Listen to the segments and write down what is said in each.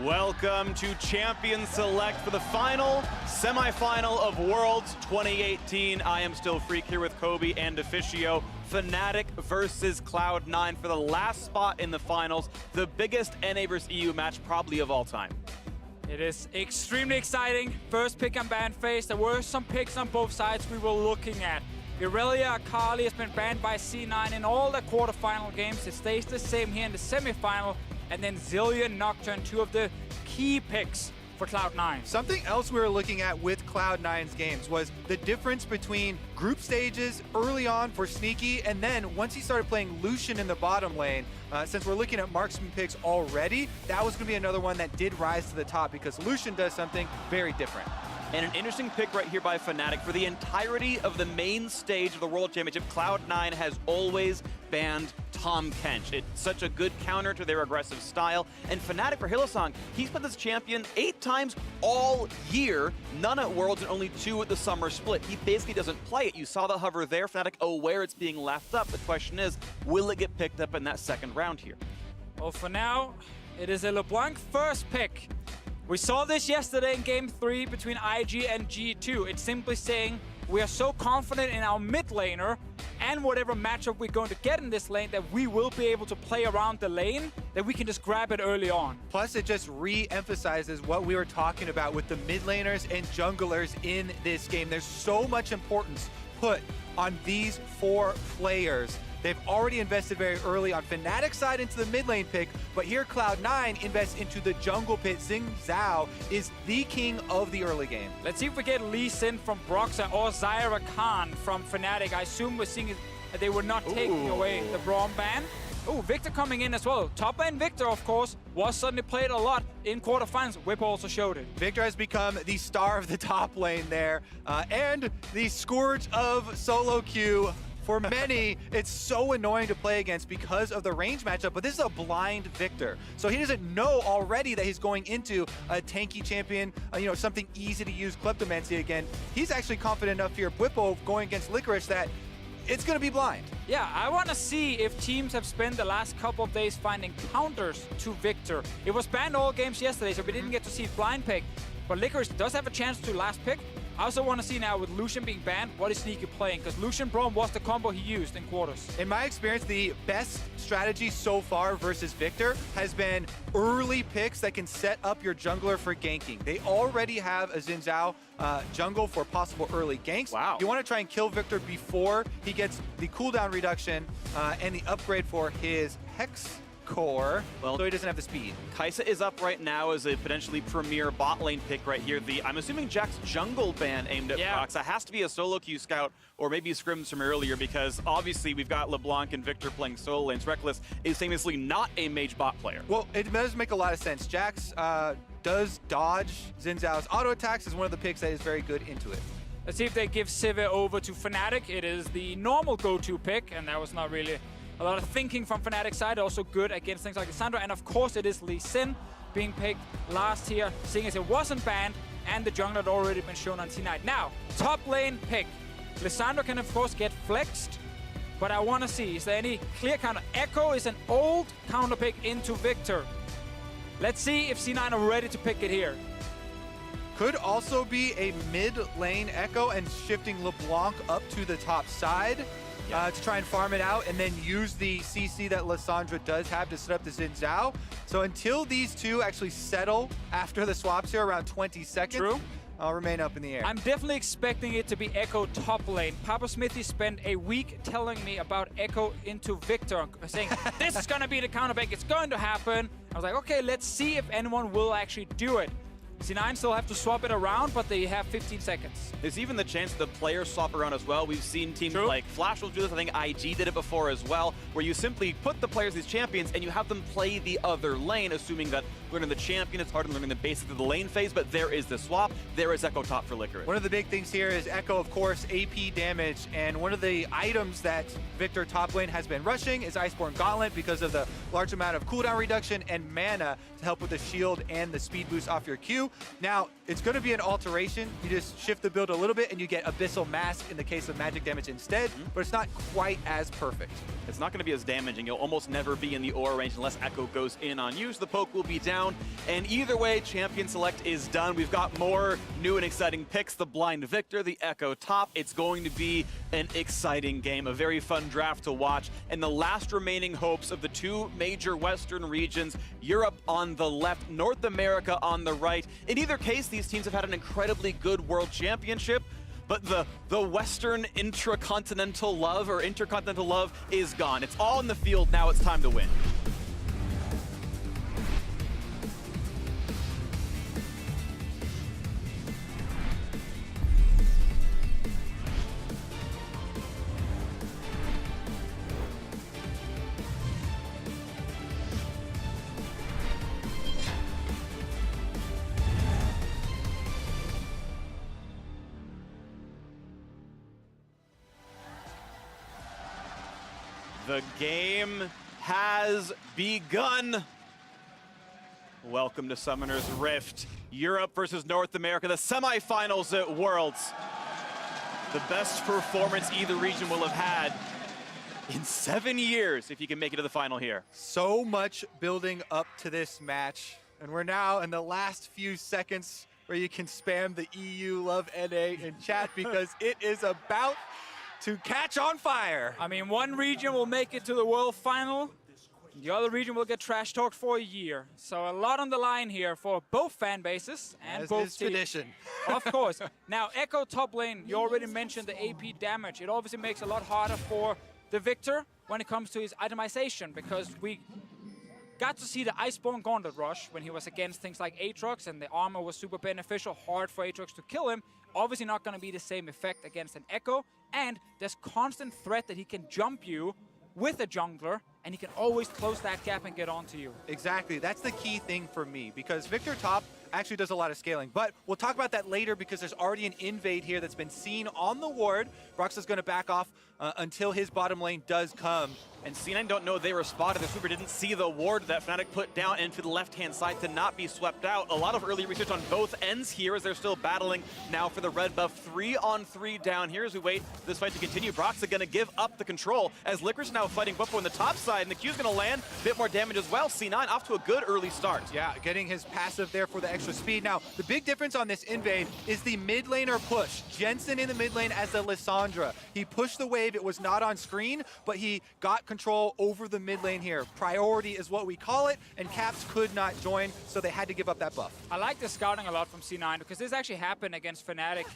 Welcome to Champion Select for the final semifinal of Worlds 2018. I am still Freak here with Kobe and Officio. Fnatic versus Cloud9 for the last spot in the finals. The biggest NA versus EU match probably of all time. It is extremely exciting. First pick and ban phase. There were some picks on both sides we were looking at. Irelia Akali has been banned by C9 in all the quarterfinal games. It stays the same here in the semifinal. And then Zillion Nocturne, two of the key picks for Cloud9. Something else we were looking at with Cloud9's games was the difference between group stages early on for Sneaky, and then once he started playing Lucian in the bottom lane, since we're looking at marksman picks already, that was going to be another one that did rise to the top because Lucian does something very different. And an interesting pick right here by Fnatic. For the entirety of the main stage of the World Championship, Cloud9 has always banned Tahm Kench. It's such a good counter to their aggressive style. And Fnatic for Hylissang, he's put this champion 8 times all year, none at Worlds and only 2 at the summer split. He basically doesn't play it. You saw the hover there, Fnatic aware it's being left up. The question is, will it get picked up in that second round here? Well, for now, it is a LeBlanc first pick. We saw this yesterday in Game 3 between IG and G2. It's simply saying we are so confident in our mid laner and whatever matchup we're going to get in this lane that we will be able to play around the lane, that we can just grab it early on. Plus, it just re-emphasizes what we were talking about with the mid laners and junglers in this game. There's so much importance put on these 4 players. They've already invested very early on Fnatic's side into the mid lane pick, but here Cloud9 invests into the jungle pit. Xin Zhao is the king of the early game. Let's see if we get Lee Sin from Broxah or Zyra Khan from Fnatic. I assume we're seeing that they were not taking away the Braum ban. Oh, Victor coming in as well. Top lane Victor, of course, was suddenly played a lot in quarterfinals. Whip also showed it. Victor has become the star of the top lane there, and the scourge of solo queue. For many, it's so annoying to play against because of the range matchup, but this is a blind Victor. So he doesn't know already that he's going into a tanky champion, something easy to use Kleptomancy again. He's actually confident enough here, Bwipo going against Licorice, that it's going to be blind. Yeah, I want to see if teams have spent the last couple of days finding counters to Victor. It was banned all games yesterday, so we didn't get to see blind pick, but Licorice does have a chance to last pick. I also want to see now with Lucian being banned, what is Sneaky playing? Because Lucian Braum was the combo he used in quarters. In my experience, the best strategy so far versus Victor has been early picks that can set up your jungler for ganking. They already have a Xin Zhao jungle for possible early ganks. Wow. You want to try and kill Victor before he gets the cooldown reduction and the upgrade for his Hex core, so he doesn't have the speed. Kai'Sa is up right now as a potentially premier bot lane pick right here. I'm assuming Jack's jungle ban aimed at Broxah has to be a solo queue scout or maybe scrims from earlier, because obviously we've got LeBlanc and Victor playing solo lanes. Reckless is famously not a mage bot player. Well, it does make a lot of sense. Jax does dodge Xin Zhao's auto attacks, is one of the picks that is very good into it. Let's see if they give Cive over to Fnatic. It is the normal go-to pick, and that was not really a lot of thinking from Fnatic's side, also good against things like Lissandra. And of course it is Lee Sin being picked last here, seeing as it wasn't banned and the jungler had already been shown on T9. Now, top lane pick. Lissandra can of course get flexed, but I want to see, is there any clear counter? Echo is an old counter pick into Victor. Let's see if C9 are ready to pick it here. Could also be a mid lane Echo and shifting LeBlanc up to the top side. To try and farm it out and then use the CC that Lissandra does have to set up the Xin Zhao. So until these two actually settle after the swaps here around 20 seconds, I'll remain up in the air. I'm definitely expecting it to be Echo top lane. Papa Smithy spent a week telling me about Echo into Victor, saying, this is going to be the counterpick, it's going to happen. I was like, okay, let's see if anyone will actually do it. C9 still have to swap it around, but they have 15 seconds. There's even the chance the players swap around as well. We've seen teams like Flash will do this. I think IG did it before as well, where you simply put the players as champions and you have them play the other lane, assuming that learning the champion is harder than learning the basics of the lane phase, but there is the swap. There is Echo top for Licorice. One of the big things here is Echo, of course, AP damage, and one of the items that Victor top lane has been rushing is Iceborne Gauntlet because of the large amount of cooldown reduction and mana to help with the shield and the speed boost off your Q. Now, it's going to be an alteration. You just shift the build a little bit and you get Abyssal Mask in the case of magic damage instead, but it's not quite as perfect. It's not going to be as damaging. You'll almost never be in the aura range unless Echo goes in on you, so the poke will be down. And either way, Champion Select is done. We've got more new and exciting picks. The Blind Victor, the Echo top. It's going to be an exciting game, a very fun draft to watch. And the last remaining hopes of the two major Western regions, Europe on the left, North America on the right. In either case, these teams have had an incredibly good World Championship. But the Western intracontinental love or intercontinental love is gone. It's all in the field now. It's time to win. The game has begun. Welcome to Summoner's Rift. Europe versus North America, the semifinals at Worlds. The best performance either region will have had in 7 years if you can make it to the final here. So much building up to this match, and we're now in the last few seconds where you can spam the EU love NA in chat because it is about to catch on fire. I mean, one region will make it to the World Final. The other region will get trash talked for a year. So a lot on the line here for both fan bases and both teams. Of course. Now, Echo top lane, you already mentioned the AP damage. It obviously makes it a lot harder for the Victor when it comes to his itemization, because we got to see the Iceborne Gauntlet rush when he was against things like Aatrox, and the armor was super beneficial, hard for Aatrox to kill him. Obviously not going to be the same effect against an Echo, and there's constant threat that he can jump you with a jungler, and he can always close that gap and get onto you. Exactly, that's the key thing for me, because Victor top actually does a lot of scaling, but we'll talk about that later because there's already an invade here that's been seen on the ward. Broxah's going to back off until his bottom lane does come. And C9 don't know they were spotted. The sweeper didn't see the ward that Fnatic put down into the left-hand side to not be swept out. A lot of early research on both ends here as they're still battling now for the red buff. 3-on-3 down here as we wait for this fight to continue. Broxah going to give up the control as Licorice now fighting Bufo on the top side, and the Q's going to land. A bit more damage as well. C9 off to a good early start. Yeah, getting his passive there for the extra speed. Now, the big difference on this invade is the mid laner push. Jensen in the mid lane as the Lissandra. He pushed the wave. It was not on screen, but he got control over the mid lane here. Priority is what we call it, and Caps could not join, so they had to give up that buff. I like the scouting a lot from C9 because this actually happened against Fnatic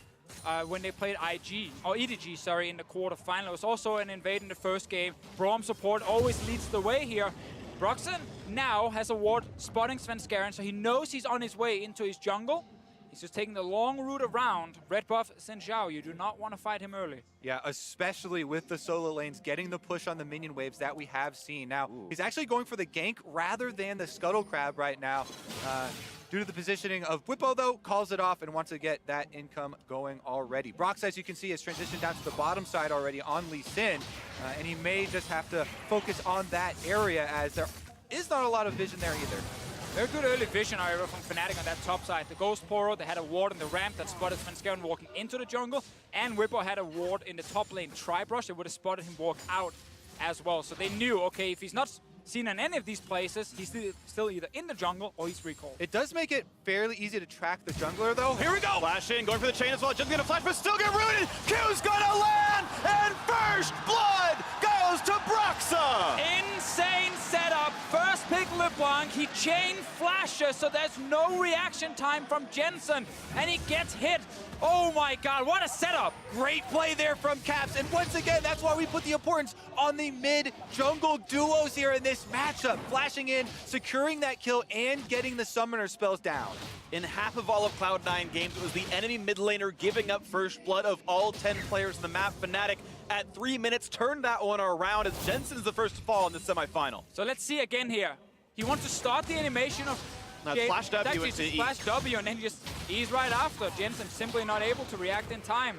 when they played EDG, sorry, in the quarterfinal. It was also an invade in the first game. Braum support always leads the way here. Broxah now has a ward spotting Svenskeren, so he knows he's on his way into his jungle. He's just taking the long route around. Red buff Xin Zhao, you do not want to fight him early. Yeah, especially with the solo lanes getting the push on the minion waves that we have seen. Now, he's actually going for the gank rather than the Scuttle Crab right now. Due to the positioning of Whippo, though, calls it off and wants to get that income going already. Brox, as you can see, has transitioned down to the bottom side already on Lee Sin, and he may just have to focus on that area as there is not a lot of vision there either. Very good early vision, however, from Fnatic on that top side. The Ghost Poro, they had a ward in the ramp that spotted Svenskeren walking into the jungle, and Whippo had a ward in the top lane Tribrush. They would have spotted him walk out as well. So they knew, okay, if he's not seen in any of these places, he's still either in the jungle or he's recalled. It does make it fairly easy to track the jungler, though. Here we go! Flash in, going for the chain as well. Just gonna flash, but still get rooted! Q's gonna land! And first blood goes to Broxah! Insane setup. First pick LeBlanc, he chain flashes, so there's no reaction time from Jensen, and he gets hit. Oh my god, what a setup! Great play there from Caps, and once again, that's why we put the importance on the mid-jungle duos here in this matchup. Flashing in, securing that kill, and getting the summoner spells down. In half of all of Cloud9 games, it was the enemy mid laner giving up first blood of all 10 players in the map. Fnatic at 3 minutes turned that one around as Jensen is the first to fall in the semifinal. So let's see again here. He wants to start the animation of flash W into E. Flash W and then just ease right after. Jensen simply not able to react in time.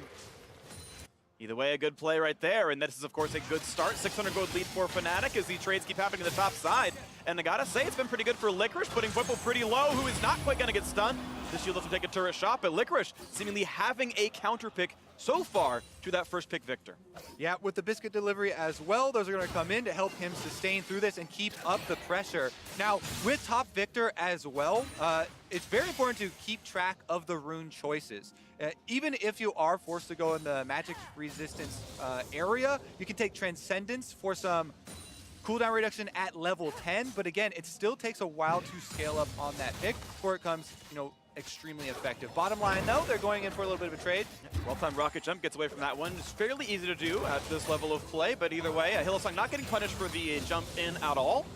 Either way, a good play right there, and this is, of course, a good start. 600 gold lead for Fnatic as the trades keep happening to the top side. And I gotta say, it's been pretty good for Licorice, putting Whipple pretty low, who is not quite gonna get stunned. This shield doesn't take a turret shot, but Licorice seemingly having a counter pick so far to that first pick Victor. Yeah, with the Biscuit delivery as well, those are going to come in to help him sustain through this and keep up the pressure. Now, with top Victor as well, it's very important to keep track of the rune choices. Even if you are forced to go in the magic resistance area, you can take Transcendence for some cooldown reduction at level 10, but again, it still takes a while to scale up on that pick before it comes, extremely effective. Bottom line, though, they're going in for a little bit of a trade. Well-timed rocket jump gets away from that one. It's fairly easy to do at this level of play, but either way, Hillsong not getting punished for the jump in at all.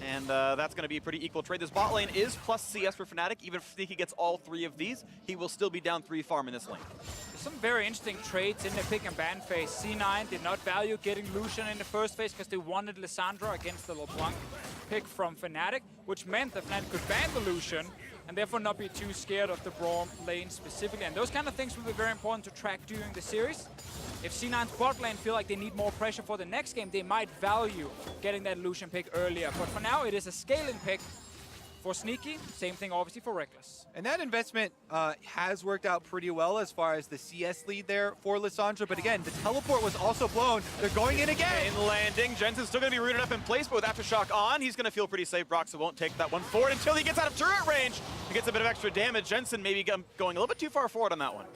And that's going to be a pretty equal trade. This bot lane is plus CS for Fnatic. Even if Sneaky gets all 3 of these, he will still be down 3 farm in this lane. Some very interesting trades in the pick and ban phase. C9 did not value getting Lucian in the first phase because they wanted Lissandra against the LeBlanc pick from Fnatic, which meant that Fnatic could ban the Lucian and therefore not be too scared of the Braum lane specifically. And those kind of things will be very important to track during the series. If C9's bot lane feel like they need more pressure for the next game, they might value getting that Lucian pick earlier. But for now, it is a scaling pick for Sneaky. Same thing, obviously, for Reckless. And that investment has worked out pretty well as far as the CS lead there for Lissandra. But again, the teleport was also blown. They're going in again. In landing, Jensen's still going to be rooted up in place, but with Aftershock on, he's going to feel pretty safe. Broxa won't take that one forward until he gets out of turret range. He gets a bit of extra damage. Jensen maybe going a little bit too far forward on that one.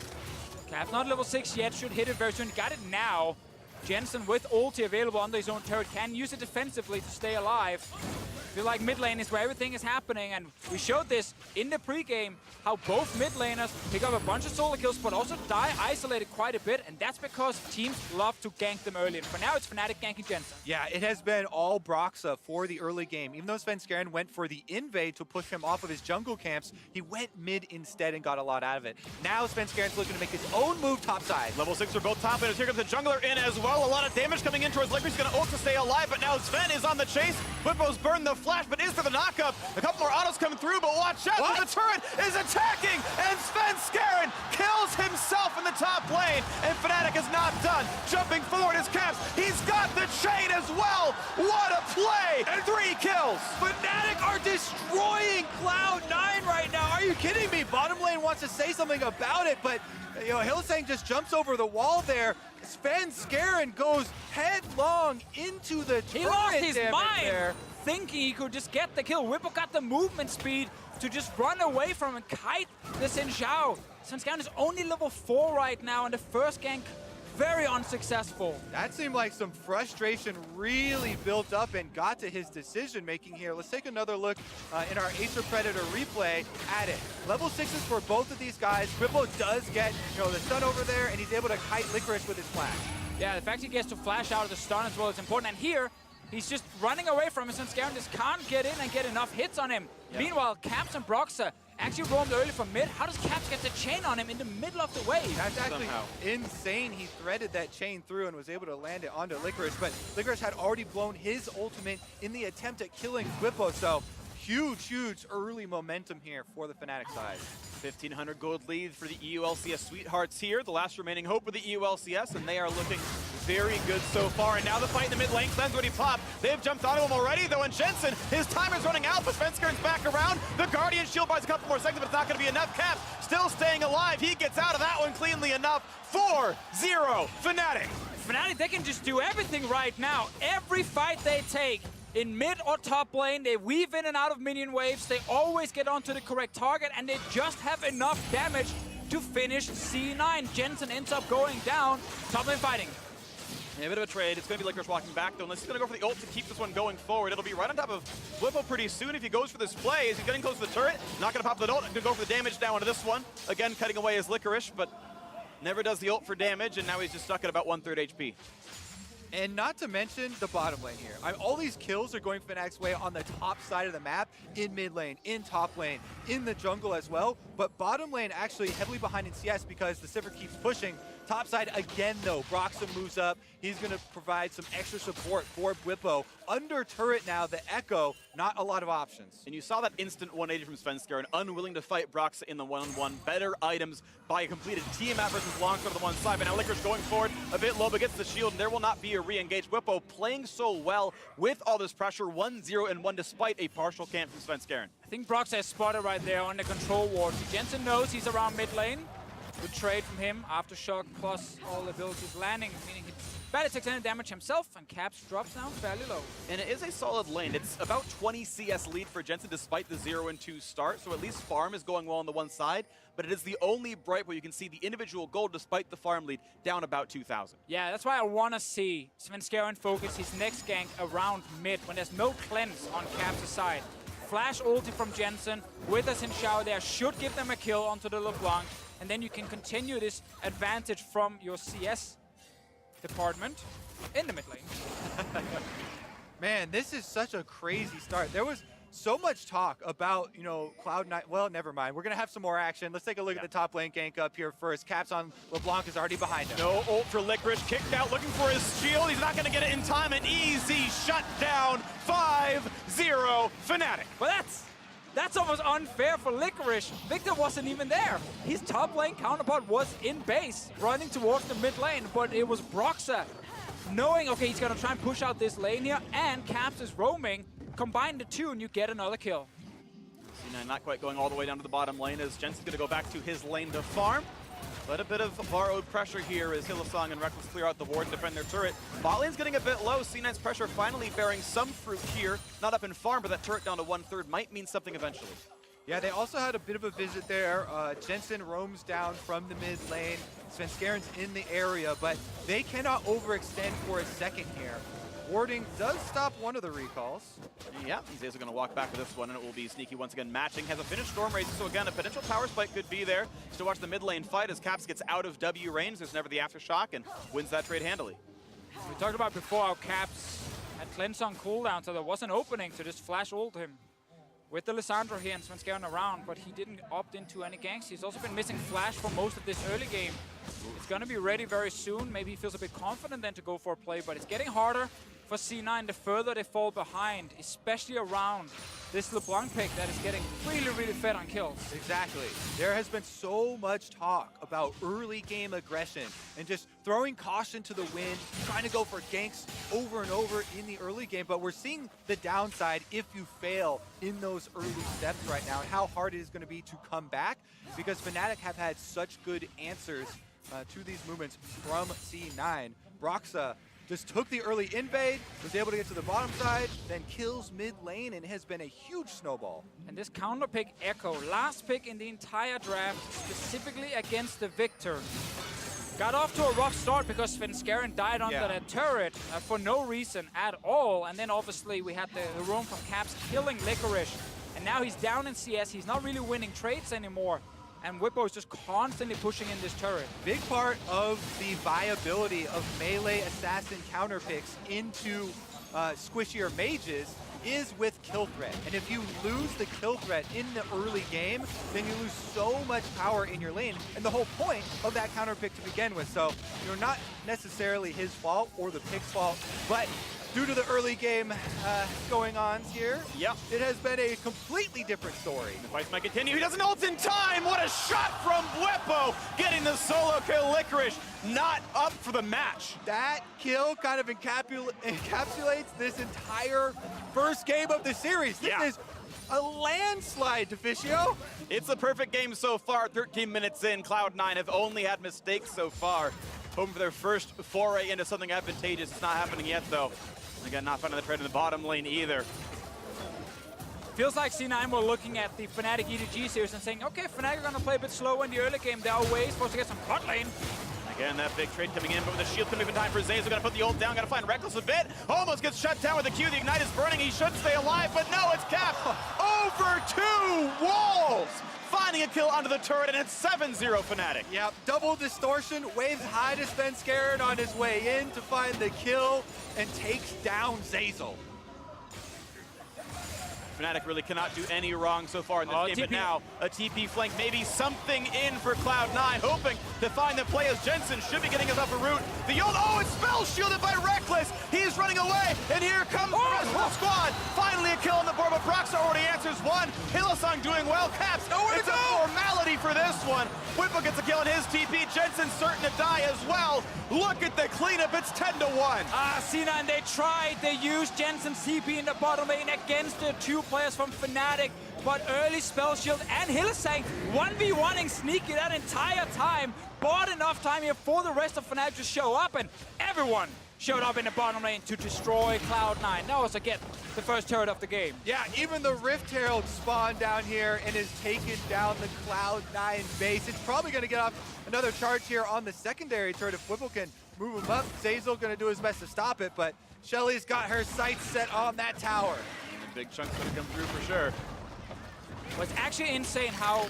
Cap not level 6 yet, should hit it very soon. Got it now. Jensen with ulti available under his own turret can use it defensively to stay alive. I feel like mid lane is where everything is happening, and we showed this in the pregame, how both mid laners pick up a bunch of solo kills, but also die isolated quite a bit, and that's because teams love to gank them early. And for now, it's Fnatic ganking Jensen. Yeah, it has been all Broxa for the early game. Even though Svenskeren went for the invade to push him off of his jungle camps, he went mid instead and got a lot out of it. Now Svenskeren's looking to make his own move topside. Level 6 for both top laners. Here comes the jungler in as well. A lot of damage coming in towards Licorice. He's going to ult to stay alive, but now Sven is on the chase. Whippo's burned the flash, but is for the knockup. A couple more autos coming through, but watch out, the turret is attacking, and Svenskeren kills himself in the top lane, and Fnatic is not done. Jumping forward his caps, he's got the chain as well. What a play, and 3 kills. Fnatic are destroying Cloud9 right now. Are you kidding me? Bottom lane wants to say something about it, but Hillsang just jumps over the wall there. Svenskeren goes headlong into the turret. He lost his mind there, thinking he could just get the kill. Whipple got the movement speed to just run away from and kite the Xin Zhao. Svenskeren is only level 4 right now, and the first gank very unsuccessful. That seemed like some frustration really built up and got to his decision making here. Let's take another look in our Acer Predator replay at it. Level 6s for both of these guys. Whipple does get the stun over there, and he's able to kite Licorice with his flash. Yeah, the fact he gets to flash out of the stun as well is important. And here, he's just running away from him, since Garen just can't get in and get enough hits on him. Yeah. Meanwhile, Caps and Broxa actually roamed early from mid. How does Caps get the chain on him in the middle of the wave? That's actually insane. He threaded that chain through and was able to land it onto Licorice, but Licorice had already blown his ultimate in the attempt at killing Whippo, so huge early momentum here for the Fnatic side. 1,500 gold lead for the EULCS Sweethearts here, the last remaining hope of the EULCS, and they are looking very good so far. And now the fight in the mid lane, Cleanse already popped. They've jumped onto him already, though, and Jensen, his time is running out, but Svenskeren's back around. The Guardian shield buys a couple more seconds, but it's not going to be enough. Cap still staying alive. He gets out of that one cleanly enough. 4-0 Fnatic. Fnatic, they can just do everything right now. Every fight they take, in mid or top lane, they weave in and out of minion waves, they always get onto the correct target, and they just have enough damage to finish C9. Jensen ends up going down, top lane fighting. Yeah, a bit of a trade. It's going to be Licorice walking back, though, unless he's going to go for the ult to keep this one going forward. It'll be right on top of Whippo pretty soon if he goes for this play. As he's getting close to the turret, not going to pop the ult, going to go for the damage now onto this one. Again, cutting away his Licorice, but never does the ult for damage, and now he's just stuck at about 1/3 HP. And not to mention the bottom lane here. All these kills are going Fnatic's way on the top side of the map, in mid lane, in top lane, in the jungle as well. But bottom lane actually heavily behind in CS because the Sivir keeps pushing. Top side again, though. Broxa moves up. He's going to provide some extra support for Bwipo. Under turret now, the Echo, not a lot of options. And you saw that instant 180 from Svenskeren, unwilling to fight Broxa in the one-on-one. Better items by a completed team effort versus Longsword on the one side. But now Licorice going forward a bit low, but gets the shield, and there will not be a re-engage. Bwipo playing so well with all this pressure, 1-0 and 1 despite a partial camp from Svenskeren. I think Broxa is spotted right there on the control ward. Jensen knows he's around mid lane. Good trade from him. Aftershock plus all abilities landing, meaning he barely takes any damage himself, and Caps drops down fairly low. And it is a solid lane. It's about 20 CS lead for Jensen despite the 0-2 start, so at least farm is going well on the one side, but it is the only bright where you can see the individual gold despite the farm lead down about 2,000. Yeah, that's why I want to see Svenskeren focus his next gank around mid when there's no cleanse on Caps' side. Flash ulti from Jensen with a Xin Shao there should give them a kill onto the LeBlanc, and then you can continue this advantage from your CS department in the mid lane. Man, this is such a crazy start. There was so much talk about, you know, Cloud9. Well, never mind. We're going to have some more action. Let's take a look at the top lane gank up here first. Caps on LeBlanc is already behind him. No ult for Licorice. Kicked out, looking for his shield. He's not going to get it in time. An easy shutdown. 5-0 Fnatic. Well, that's almost unfair for Licorice. Victor wasn't even there. His top lane counterpart was in base, running towards the mid lane, but it was Broxa knowing, okay, he's going to try and push out this lane here, and Caps is roaming. Combine the two, and you get another kill. C9 not quite going all the way down to the bottom lane as Jensen's going to go back to his lane to farm. But a bit of borrowed pressure here as Hillsong and Reckless clear out the ward and defend their turret. Bot lane's getting a bit low. C9's pressure finally bearing some fruit here. Not up in farm, but that turret down to 1/3 might mean something eventually. Yeah, they also had a bit of a visit there. Jensen roams down from the mid lane. Svenskeren's in the area, but they cannot overextend for a second here. Warding does stop one of the recalls. Yeah, Zays are going to walk back with this one, and it will be Sneaky once again matching. Has a finished Storm Race, so again, a potential power spike could be there. Just to watch the mid lane fight as Caps gets out of W range. There's never the Aftershock and wins that trade handily. We talked about before how Caps had cleanse on cooldown, so there was an opening to just flash ult him with the Lissandra here and Svenskeren around, but he didn't opt into any ganks. He's also been missing flash for most of this early game. It's going to be ready very soon. Maybe he feels a bit confident then to go for a play, but it's getting harder for C9 the further they fall behind, especially around this LeBlanc pick that is getting really, really fed on kills. Exactly. There has been so much talk about early game aggression and just throwing caution to the wind, trying to go for ganks over and over in the early game, but we're seeing the downside if you fail in those early steps right now and how hard it is going to be to come back because Fnatic have had such good answers to these movements from C9. Broxa just took the early invade, was able to get to the bottom side, then kills mid lane, and has been a huge snowball. And this counter pick Echo, last pick in the entire draft, specifically against the Victor. Got off to a rough start because Svenskeren died under that turret for no reason at all. And then obviously we had the roam from Caps killing Licorice. And now he's down in CS, he's not really winning trades anymore. And Bwipo is just constantly pushing in this turret. Big part of the viability of melee assassin counter picks into squishier mages is with kill threat. And if you lose the kill threat in the early game, then you lose so much power in your lane. And the whole point of that counter pick to begin with. So, you know, not necessarily his fault or the pick's fault, but due to the early game going on here, it has been a completely different story. The fight might continue. He doesn't ult in time. What a shot from Bwipo, getting the solo kill. Licorice not up for the match. That kill kind of encapsulates this entire first game of the series. This is a landslide, Deficio. It's a perfect game so far. 13 minutes in, Cloud9 have only had mistakes so far. Hoping for their first foray into something advantageous. It's not happening yet, though. Again, not finding the trade in the bottom lane either. Feels like C9 were looking at the Fnatic EDG series and saying, okay, Fnatic are going to play a bit slow in the early game. There are ways for us to get some bot lane. Again, that big trade coming in, but with the shield coming in time for Zays, we're going to put the ult down, got to find Reckless a bit. Almost gets shut down with the Q. The Ignite is burning. He should stay alive, but no, it's Cap. Over 2 walls. Finding a kill onto the turret, and it's 7-0 Fnatic. Yep, double distortion, waves high to Svenskeren on his way in to find the kill, and takes down Zazel. Fnatic really cannot do any wrong so far in this game, TP. but now a TP flank, maybe something in for Cloud9, hoping to find the play as Jensen should be getting his upper route. The old, it's spell shielded by Reckless. He's running away, and here comes the rest of the squad. Finally a kill on the board, but Broxar already answers one. Hylissang doing well. Caps, it's a formality for this one. Whipple gets a kill on his TP. Jensen's certain to die as well. Look at the cleanup, it's 10-1. C9, they tried. They used Jensen's TP in the bottom lane against the two players from Fnatic, but early spell shield and Hylissang 1v1ing Sneaky that entire time, bought enough time here for the rest of Fnatic to show up, and everyone showed up in the bottom lane to destroy Cloud9. That was, again, the first turret of the game. Yeah, even the Rift Herald spawned down here and has taken down the Cloud9 base. It's probably going to get off another charge here on the secondary turret if Whipple can move him up. Zazel going to do his best to stop it, but Shelly's got her sights set on that tower. And a big chunk's going to come through for sure. Well, it's actually insane how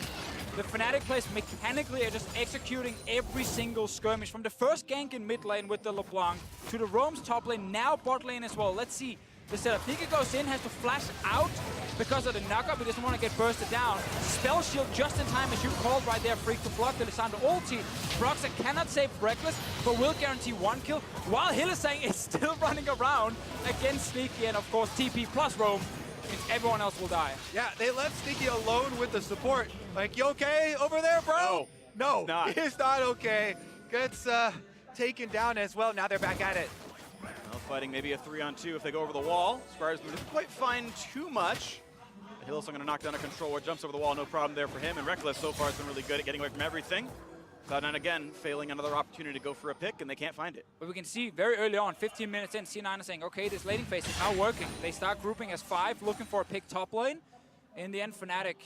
the Fnatic players mechanically are just executing every single skirmish, from the first gank in mid lane with the LeBlanc to the Roam's top lane, now bot lane as well. Let's see the setup. Nika goes in, has to flash out because of the knockup. He doesn't want to get bursted down. Spell shield just in time, as you called right there, Freak to block the Lissandra ulti. Broxar cannot save Reckless, but will guarantee one kill, while Hylissang is still running around against Sneaky, and of course TP plus Roam means everyone else will die. Yeah, they left Sneaky alone with the support. Like, you okay over there, bro? No, he's not okay. Gets taken down as well. Now they're back at it. Well, fighting maybe a 3-on-2 if they go over the wall. Squires didn't quite find too much. Hill's going to knock down a controller, jumps over the wall, no problem there for him. And Reckless so far has been really good at getting away from everything. Cloud9 again failing another opportunity to go for a pick, and they can't find it. But we can see very early on, 15 minutes in, C9 is saying, okay, this laning phase is now working. They start grouping as 5, looking for a pick top lane. In the end, Fnatic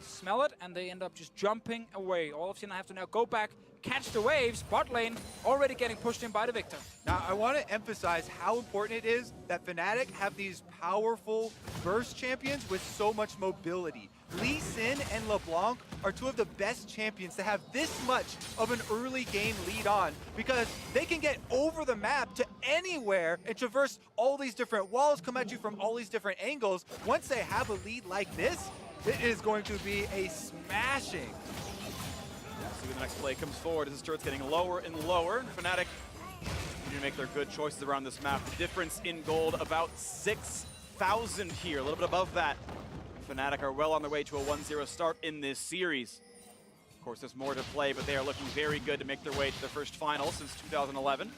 smell it, and they end up just jumping away. All of C9 have to now go back, catch the waves. Bot lane already getting pushed in by the Victor. Now, I want to emphasize how important it is that Fnatic have these powerful burst champions with so much mobility. Lee Sin and LeBlanc are two of the best champions to have this much of an early game lead on, because they can get over the map to anywhere and traverse all these different walls, come at you from all these different angles. Once they have a lead like this, it is going to be a smashing. See when the next play comes forward as this turret's getting lower and lower. Fnatic continue to make their good choices around this map. The difference in gold about 6,000 here, a little bit above that. Fnatic are well on their way to a 1-0 start in this series. Of course, there's more to play, but they are looking very good to make their way to their first final since 2011.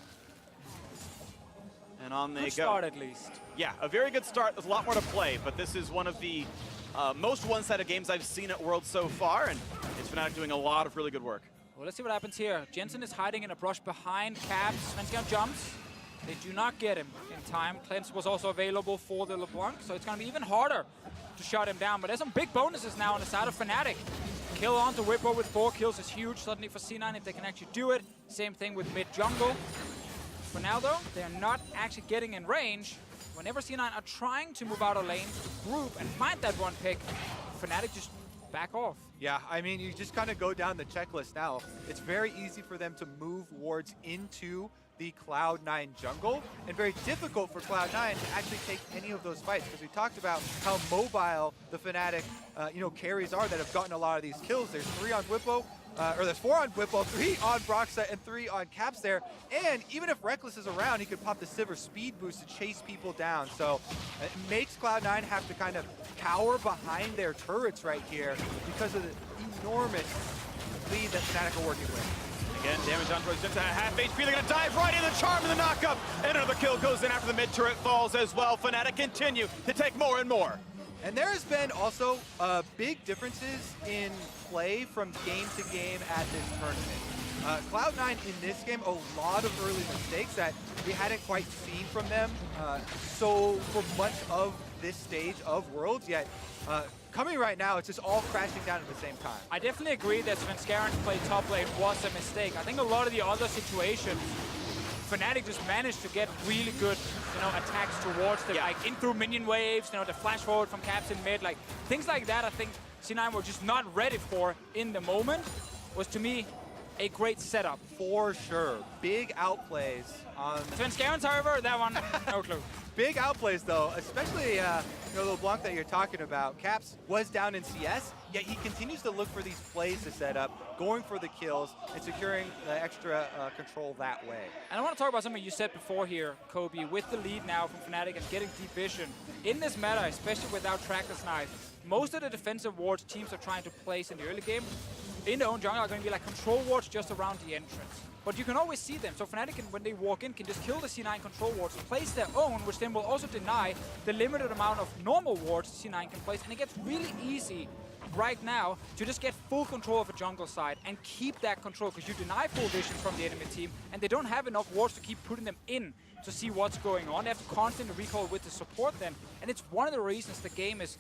And on they go. Good start, at least. Yeah, a very good start. There's a lot more to play, but this is one of the most one-sided games I've seen at Worlds so far, and it's Fnatic doing a lot of really good work. Well, let's see what happens here. Jensen is hiding in a brush behind Caps. Svenskjan jumps. They do not get him in time. Cleanse was also available for the LeBlanc, so it's going to be even harder to shut him down. But there's some big bonuses now on the side of Fnatic. Kill on to Whippo with 4 kills is huge suddenly for C9 if they can actually do it. Same thing with mid jungle. For now, though, they're not actually getting in range. Whenever C9 are trying to move out of lane, group, and find that one pick, Fnatic just back off. Yeah, I mean, you just kind of go down the checklist now. It's very easy for them to move wards into the Cloud9 jungle, and very difficult for Cloud9 to actually take any of those fights, because we talked about how mobile the Fnatic carries are that have gotten a lot of these kills. There's 3 on Whippo, or there's 4 on Whippo, 3 on Broxar, and 3 on Caps there. And even if Reckless is around, he could pop the Sivir speed boost to chase people down. So it makes Cloud9 have to kind of cower behind their turrets right here because of the enormous lead that Fnatic are working with. Again, damage on towards Jensen at half HP. They're going to dive right in the charm and the knockup. And another kill goes in after the mid turret falls as well. Fnatic continue to take more and more. And there has been also big differences in play from game to game at this tournament. Cloud9 in this game, a lot of early mistakes that we hadn't quite seen from them so for much of this stage of Worlds, yet coming right now, it's just all crashing down at the same time. I definitely agree that Svenskjaren's play top lane was a mistake. I think a lot of the other situations, Fnatic just managed to get really good, attacks towards them, like in through minion waves, the flash forward from Caps in mid, like things like that. I think C9 were just not ready for in the moment. Was to me a great setup. For sure. Big outplays on... Sven Scarens, however, that one, no clue. Big outplays, though, especially LeBlanc that you're talking about. Caps was down in CS, yet he continues to look for these plays to set up, going for the kills, and securing the extra control that way. And I want to talk about something you said before here, Kobe, with the lead now from Fnatic and getting deep vision. In this meta, especially without Trackless Knife, most of the defensive wards teams are trying to place in the early game in their own jungle are going to be like control wards just around the entrance. But you can always see them, so Fnatic, when they walk in, can just kill the C9 control wards, place their own, which then will also deny the limited amount of normal wards C9 can place, and it gets really easy right now to just get full control of a jungle side and keep that control, because you deny full vision from the enemy team, and they don't have enough wards to keep putting them in to see what's going on. They have to constantly recall with the support then, and it's one of the reasons the game is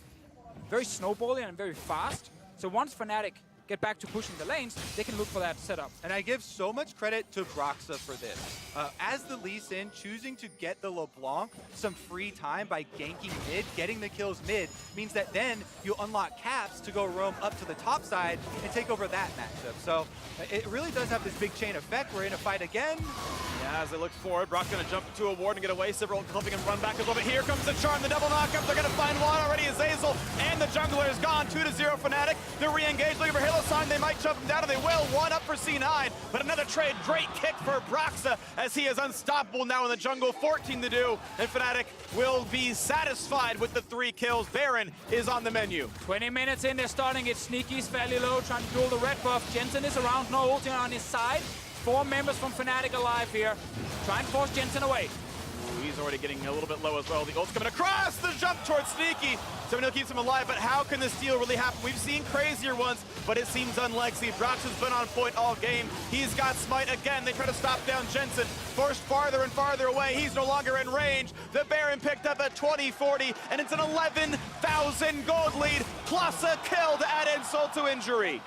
very snowballing and very fast. So once Fnatic get back to pushing the lanes, they can look for that setup. And I give so much credit to Broxa for this. As the Lee Sin, choosing to get the LeBlanc some free time by ganking mid, getting the kills mid, means that then you unlock Caps to go roam up to the top side and take over that matchup. So it really does have this big chain effect. We're in a fight again. Yeah, as they look forward, Brock's going to jump into a ward and get away. Several helping him run back a little bit. Here comes the charm, the double knockup. They're going to find one already. Azazel and the jungler is gone. 2-0 Fnatic. They're re-engaged, looking for Hillsong. They might jump him down, and they will. One up for C9, but another trade. Great kick for Broxa as he is unstoppable now in the jungle. 14 to do, and Fnatic will be satisfied with the 3 kills. Baron is on the menu. 20 minutes in, they're starting it. Sneaky's fairly low, trying to duel the red buff. Jensen is around, no ulti on his side. 4 members from Fnatic alive here. Try and force Jensen away. Ooh, he's already getting a little bit low as well. The ult's coming across, the jump towards Sneaky. Somebody keeps him alive, but how can this deal really happen? We've seen crazier ones, but it seems unlikely. Brox has been on point all game. He's got Smite again. They try to stop down Jensen. Forced farther and farther away. He's no longer in range. The Baron picked up at 20-40, and it's an 11,000 gold lead, plus a kill to add insult to injury.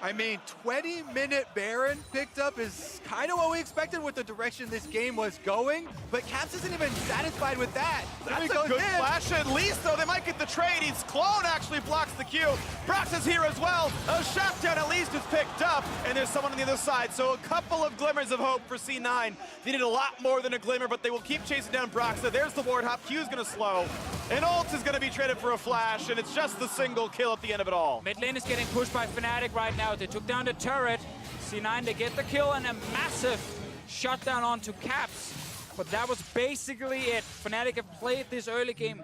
I mean, 20-minute Baron picked up is kind of what we expected with the direction this game was going, but Caps isn't even satisfied with that. That's a good flash at least, though. They might get the trade. His clone actually blocks the Q. Brox is here as well. A shutdown at least is picked up, and there's someone on the other side. So a couple of glimmers of hope for C9. They need a lot more than a glimmer, but they will keep chasing down Broxa. There's the ward hop. Q is going to slow. And ult is going to be traded for a flash, and it's just the single kill at the end of it all. Mid lane is getting pushed by Fnatic right now. They took down the turret. C9, they get the kill and a massive shutdown onto Caps. But that was basically it. Fnatic have played this early game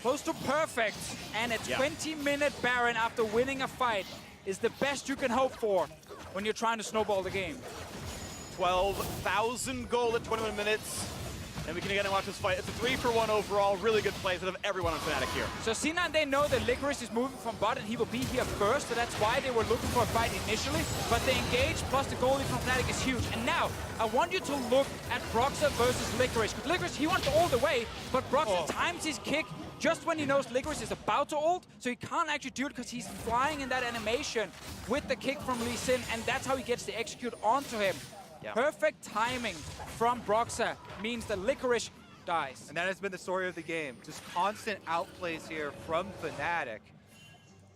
close to perfect. And a 20-minute Baron after winning a fight is the best you can hope for when you're trying to snowball the game. 12,000 gold at 21 minutes. And we can again watch this fight. It's a 3-for-1 overall. Really good plays out of everyone on Fnatic here. So C9, they know that Licorice is moving from bot and he will be here first, so that's why they were looking for a fight initially. But the engage plus the goalie from Fnatic is huge. And now, I want you to look at Broxa versus Licorice. Because Licorice, he wants to ult away, but Broxa times his kick just when he knows Licorice is about to ult, so he can't actually do it because he's flying in that animation with the kick from Lee Sin, and that's how he gets the execute onto him. Yeah. Perfect timing from Broxa means that Licorice dies. And that has been the story of the game. Just constant outplays here from Fnatic.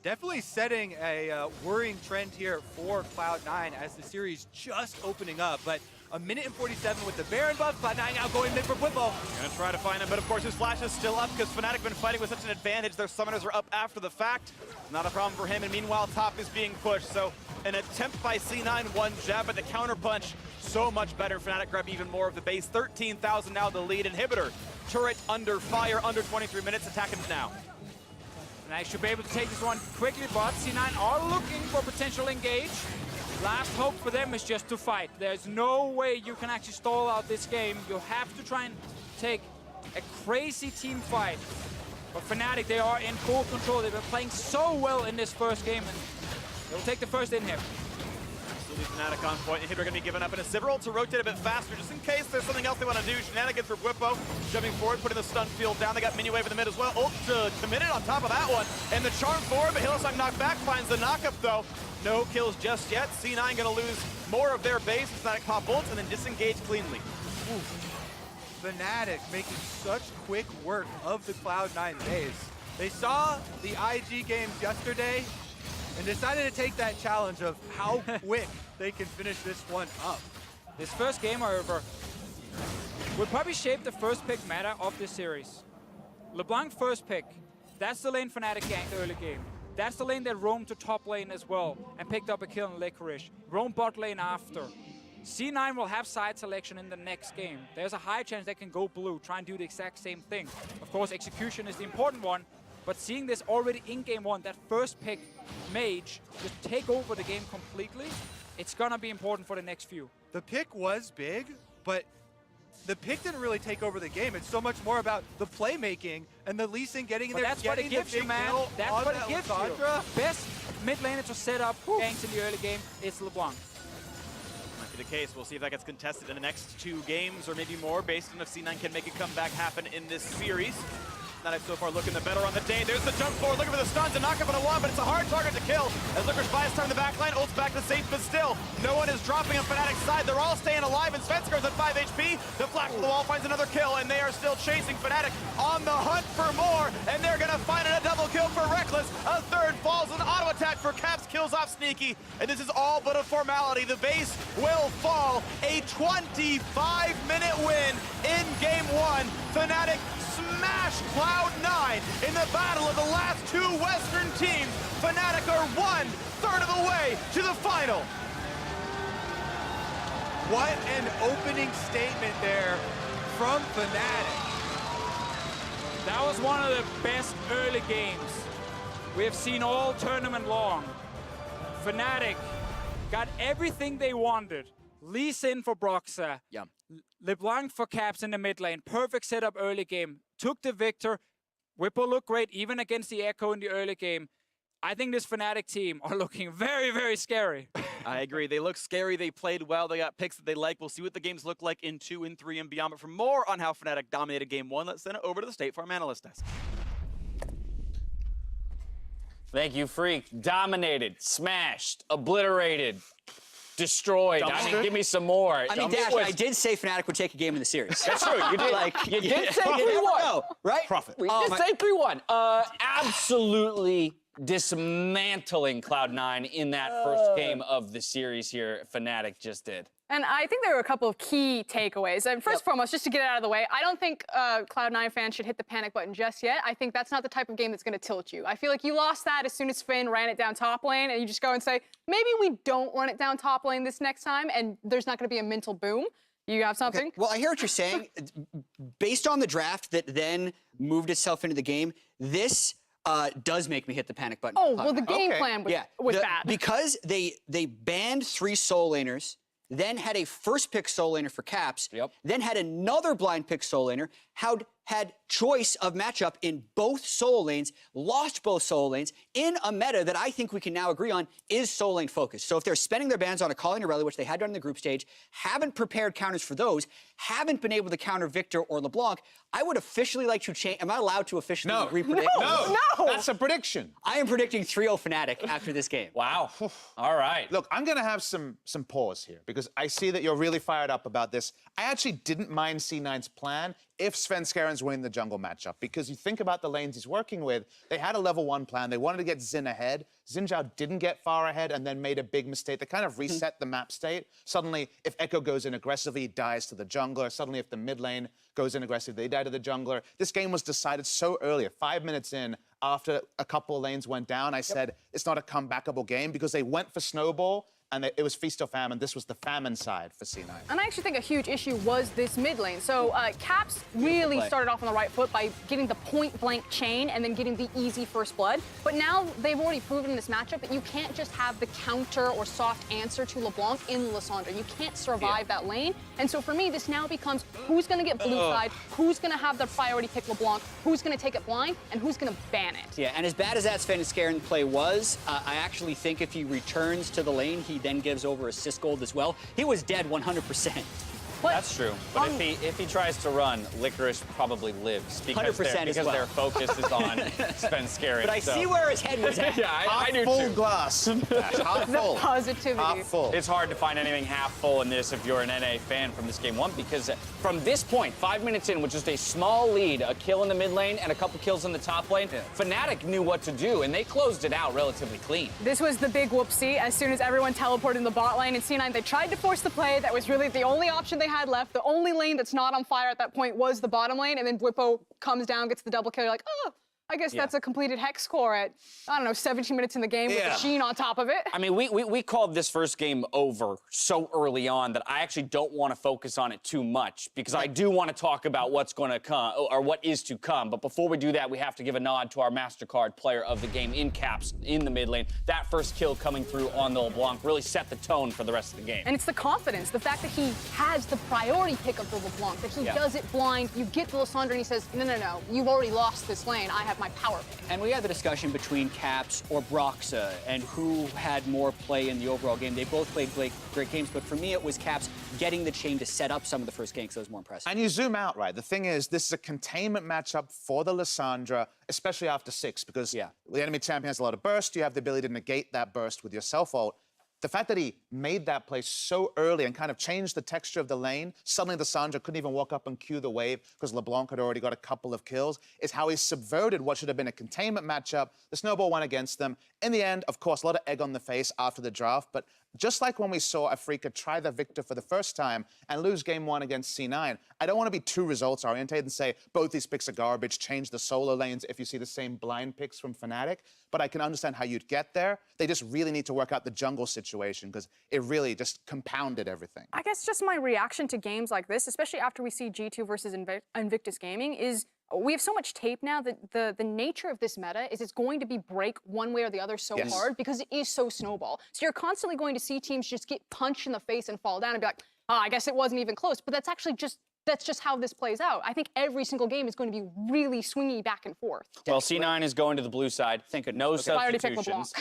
Definitely setting a worrying trend here for Cloud9 as the series just opening up. But a minute and 47 with the Baron buff. Cloud9 now going mid for Whippo. Gonna try to find him, but of course his flash is still up because Fnatic been fighting with such an advantage. Their summoners are up after the fact. Not a problem for him, and meanwhile top is being pushed. So an attempt by C9, one jab, but the counter punch so much better. Fnatic grab even more of the base. 13,000 now the lead. Inhibitor turret under fire, under 23 minutes. Attacking it now. And I should be able to take this one quickly, but C9 are looking for potential engage. Last hope for them is just to fight. There's no way you can actually stall out this game. You have to try and take a crazy team fight. But Fnatic, they are in full control. They've been playing so well in this first game, and they'll take the first in here. Absolutely Fnatic on point. Inhibitor going to be given up, and a Sivir to rotate a bit faster just in case there's something else they want to do. Shenanigans for Whippo, jumping forward, putting the stun field down. They got mini wave in the mid as well. Ult committed on top of that one, and the charm forward, but Hillsong knocked back, finds the knockup though. No kills just yet. C9 going to lose more of their base. Fnatic pop ults and then disengage cleanly. Ooh. Fnatic making such quick work of the Cloud9 base. They saw the IG games yesterday. and decided to take that challenge of how quick they can finish this one up. This first game, however, will probably shape the first pick meta of this series. LeBlanc first pick. That's the lane Fnatic ganked early game. That's the lane that roamed to top lane as well and picked up a kill in Licorice. Roamed bot lane after. C9 will have side selection in the next game. There's a high chance they can go blue, try and do the exact same thing. Of course, execution is the important one, but seeing this already in game one, that first pick, Mage, just take over the game completely, it's gonna be important for the next few. The pick was big, but the pick didn't really take over the game. It's so much more about the playmaking and the Lee Sin getting in there, that's what it gives you, man. That's what it gives you. Best mid laner to set up ganks in the early game, it's LeBlanc. Might be the case. We'll see if that gets contested in the next 2 games or maybe more based on if C9 can make a comeback happen in this series. Fnatic so far looking the better on the day. There's the jump forward, looking for the stuns and knock up on a one, but it's a hard target to kill. As Licorice buys time in the back line, ults back to safe, but still, no one is dropping on Fnatic's side. They're all staying alive, and Svenskar's at 5 HP. The flash to the wall finds another kill, and they are still chasing Fnatic on the hunt for more, and they're gonna find a double kill for Reckless. A third falls, an auto attack for Caps, kills off Sneaky, and this is all but a formality. The base will fall. A 25-minute win in game 1. Fnatic smash Cloud9 in the battle of the last 2 Western teams. Fnatic are 1/3 of the way to the final. What an opening statement there from Fnatic. That was one of the best early games we have seen all tournament long. Fnatic got everything they wanted. Lee Sin for Broxa. Yeah. LeBlanc for Caps in the mid lane. Perfect setup early game. Took the victor. Whipple looked great even against the Echo in the early game. I think this Fnatic team are looking very, very scary. I agree. They look scary. They played well. They got picks that they like. We'll see what the games look like in 2 and 3 and beyond. But for more on how Fnatic dominated game 1, let's send it over to the State Farm Analyst Desk. Thank you, Freak. Dominated, smashed, obliterated, destroyed. I mean, give me some more. I mean, Dash, I did say Fnatic would take a game in the series. That's true. You did. You did say 3-1. Right? Profit. We did say 3-1. Absolutely dismantling Cloud9 in that first game of the series here. Fnatic just did. And I think there were a couple of key takeaways. And first and foremost, just to get it out of the way, I don't think Cloud9 fans should hit the panic button just yet. I think that's not the type of game that's going to tilt you. I feel like you lost that as soon as Finn ran it down top lane, and you just go and say, maybe we don't run it down top lane this next time, and there's not going to be a mental boom. You have something? Okay. Well, I hear what you're saying. Based on the draft that then moved itself into the game, this does make me hit the panic button. Oh, well, the game plan was bad. Because they banned 3 soul laners, then had a first pick soul laner for Caps, then had another blind pick soul laner, had choice of matchup in both soul lanes, lost both soul lanes, in a meta that I think we can now agree on is soul lane focused. So if they're spending their bans on a Calling Irelia, which they had done in the group stage, haven't prepared counters for those, haven't been able to counter Victor or LeBlanc, I would officially like to change. Am I allowed to officially re-predict? No. That's a prediction. I am predicting 3-0 Fnatic after this game. Wow. All right. Look, I'm going to have some pause here because I see that you're really fired up about this. I actually didn't mind C9's plan if Svenskaren's winning the jungle matchup, because you think about the lanes he's working with, they had a level 1 plan. They wanted to get Xin ahead. Xin Zhao didn't get far ahead and then made a big mistake. They kind of reset the map state. Suddenly, if Echo goes in aggressively, he dies to the jungler. Suddenly, if the mid lane goes in aggressively, they die to the jungler. This game was decided so early, 5 minutes in, after a couple of lanes went down. I said, it's not a comebackable game because they went for Snowball, and it was feast or famine. This was the famine side for C9. And I actually think a huge issue was this mid lane. So Caps really started off on the right foot by getting the point-blank chain and then getting the easy first blood. But now they've already proven in this matchup that you can't just have the counter or soft answer to LeBlanc in Lissandra. You can't survive that lane. And so for me, this now becomes who's going to get blue side, who's going to have the priority pick LeBlanc, who's going to take it blind, and who's going to ban it. Yeah, and as bad as that Svenskaren play was, I actually think if he returns to the lane, he then gives over assist gold as well. He was dead 100%. That's true. But if he tries to run, Licorice probably lives because 100% as well. their focus is on Svenskeren. But I see where his head was at. Yeah, I do full too. glass. Half full. Positivity. Half full. It's hard to find anything half full in this if you're an NA fan from this game one, because from this point, 5 minutes in, with just a small lead, a kill in the mid lane and a couple kills in the top lane, Fnatic knew what to do, and they closed it out relatively clean. This was the big whoopsie. As soon as everyone teleported in the bot lane, and C9, they tried to force the play. That was really the only option they had left. The only lane that's not on fire at that point was the bottom lane, and then Bwipo comes down, gets the double kill. You're like, oh, I guess that's a completed hex core at, I don't know, 17 minutes in the game with the Sheen on top of it. I mean, we called this first game over so early on that I actually don't want to focus on it too much, because I do want to talk about what's going to come, or what is to come. But before we do that, we have to give a nod to our MasterCard player of the game in Caps in the mid lane. That first kill coming through on the LeBlanc really set the tone for the rest of the game. And it's the confidence, the fact that he has the priority pick of the LeBlanc, that he does it blind. You get the Lissandra and he says, no, you've already lost this lane. I have my power pick. And we had the discussion between Caps or Broxa and who had more play in the overall game. They both played great games, but for me, it was Caps getting the chain to set up some of the first games that was more impressive. And you zoom out, right? The thing is, this is a containment matchup for the Lissandra, especially after 6, because the enemy champion has a lot of burst. You have the ability to negate that burst with your self-ult. The fact that he made that play so early and kind of changed the texture of the lane, suddenly the Sandra couldn't even walk up and cue the wave because LeBlanc had already got a couple of kills, is how he subverted what should have been a containment matchup. The snowball went against them. In the end, of course, a lot of egg on the face after the draft, but just like when we saw Afrika try the Victor for the first time and lose game 1 against C9, I don't want to be too results-oriented and say both these picks are garbage, change the solo lanes if you see the same blind picks from Fnatic, but I can understand how you'd get there. They just really need to work out the jungle situation because it really just compounded everything. I guess just my reaction to games like this, especially after we see G2 versus Invictus Gaming, is we have so much tape now that the nature of this meta is it's going to be break one way or the other so hard because it is so snowball. So you're constantly going to see teams just get punched in the face and fall down and be like, oh, I guess it wasn't even close. But that's actually just how this plays out. I think every single game is going to be really swingy back and forth. Well, C9 is going to the blue side. No substitutions.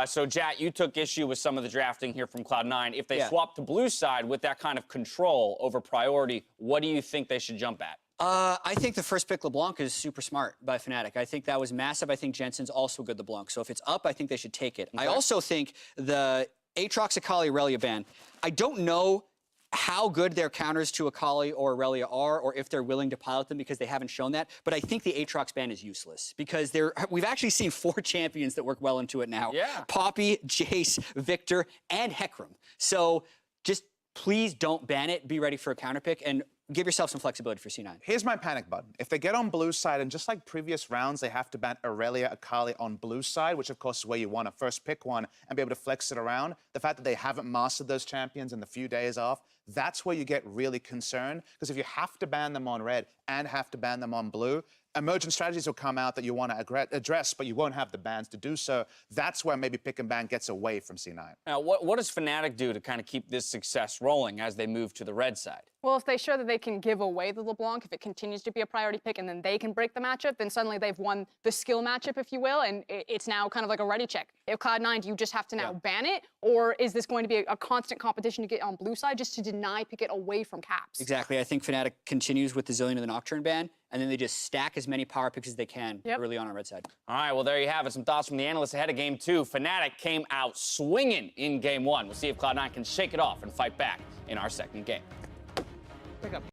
So, Jat, you took issue with some of the drafting here from Cloud9. If they swap to blue side with that kind of control over priority, what do you think they should jump at? I think the first pick LeBlanc is super smart by Fnatic. I think that was massive. I think Jensen's also good LeBlanc. So if it's up, I think they should take it. Okay. I also think the Aatrox Akali Aurelia ban, I don't know how good their counters to Akali or Aurelia are, or if they're willing to pilot them because they haven't shown that. But I think the Aatrox ban is useless because we've actually seen 4 champions that work well into it now. Yeah. Poppy, Jace, Victor, and Hecarim. So just please don't ban it. Be ready for a counter pick and give yourself some flexibility for C9. Here's my panic button. If they get on blue side, and just like previous rounds, they have to ban Aurelia Akali on blue side, which of course is where you want to first pick one and be able to flex it around. The fact that they haven't mastered those champions in the few days off, that's where you get really concerned. Because if you have to ban them on red and have to ban them on blue, emergent strategies will come out that you want to address, but you won't have the bans to do so. That's where maybe pick and ban gets away from C9. Now, what does Fnatic do to kind of keep this success rolling as they move to the red side? Well, if they show that they can give away the LeBlanc, if it continues to be a priority pick and then they can break the matchup, then suddenly they've won the skill matchup, if you will, and it's now kind of like a ready check. If Cloud9, do you just have to now ban it, or is this going to be a constant competition to get on blue side just to deny pick it away from Caps? Exactly. I think Fnatic continues with the Zillion and the Nocturne ban, and then they just stack as many power picks as they can early on red side. All right, well, there you have it. Some thoughts from the analysts ahead of game 2. Fnatic came out swinging in game 1. We'll see if Cloud9 can shake it off and fight back in our second game.